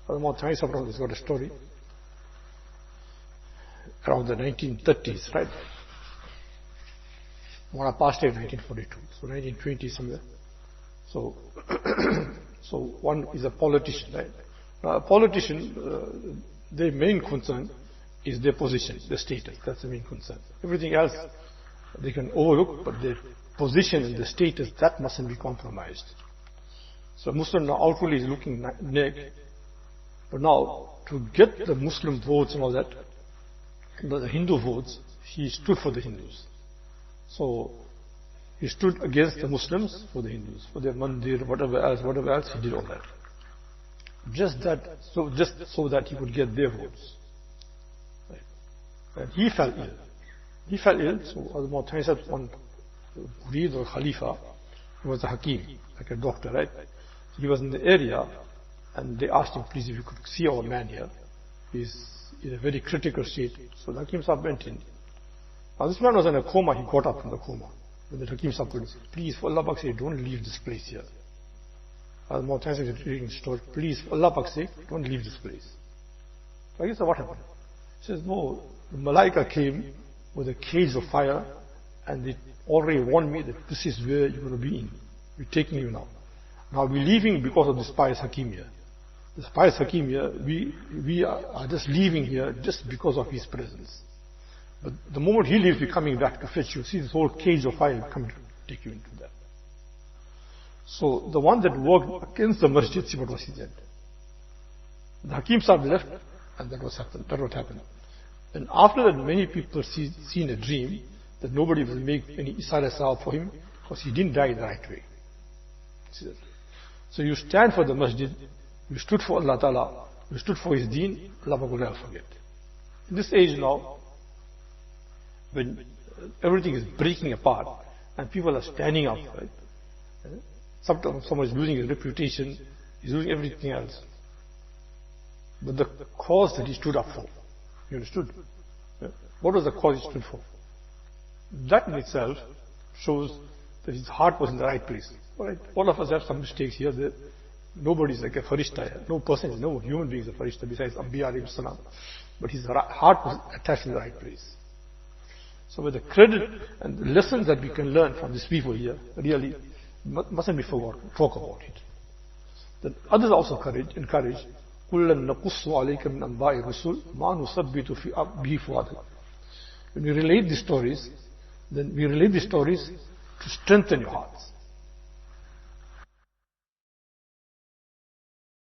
Hadhrat Saheb has got a story around the 1930s, right? When I passed away in 1942, so 1920 somewhere. So, so one is a politician, right? Now, a politician, their main concern is their position, their status. That's the main concern. Everything else they can overlook, but their position and the status, that mustn't be compromised. So Muslim now outwardly is looking naked, but now to get the Muslim votes and all that, the Hindu votes, he stood for the Hindus. So he stood against the Muslims for the Hindus, for their mandir, whatever else, he did all that. Just so that he could get their votes. Right. And he fell ill. He fell ill, so Hadhrat said one Murid or Khalifa, he was a Hakim, like a doctor, right? So he was in the area, and they asked him, please, if you could see our man here. He's in a very critical state. So the Hakim Sahib went in. Now this man was in a coma, he got up from the coma. But the Hakim Sahib said, please, for Allah's sake, don't leave this place here. Hadhrat Sahib was reading the story, please, for Allah's sake, don't leave this place. So I guess what happened? He says, no, the Malaika came with a cage of fire, and they already warned me that this is where you're going to be in. We're taking you now. Now we're leaving because of this pious Hakim here. This pious Hakim here, we are just leaving here just because of his presence. But the moment he leaves, we're coming back to fetch you. See this whole cage of fire coming to take you into that. So the one that worked against the masjid, see what was he did. The Hakim Sahib left, and that what happened. And after that, many people seen a dream that nobody will make any ISLAAM for him because he didn't die the right way. See that? So you stand for the masjid, you stood for Allah Ta'ala, you stood for His deen, Allah will never forget. In this age now, when everything is breaking apart and people are standing up, right? Sometimes someone is losing his reputation, he's losing everything else. But the cause that he stood up for, you understood? What was the cause he stood for? That in itself shows that his heart was in the right place. Alright, all of us have some mistakes here. Nobody is like a farishta. No person, no human being is a farishta besides Anbiya alayhi salam. But his heart was attached to the right place. So with the credit and the lessons that we can learn from these people here, really mustn't be forgotten. Talk about it. Then others also encourage كُلًّا نَقُصُّ عَلَيْكَ مِنْ أَنْبَاءِ الرُّسُلِ مَا نُثَبِّتُ بِهِ فُؤَادَكَ. When we relate these stories, then we relate these stories to strengthen your hearts.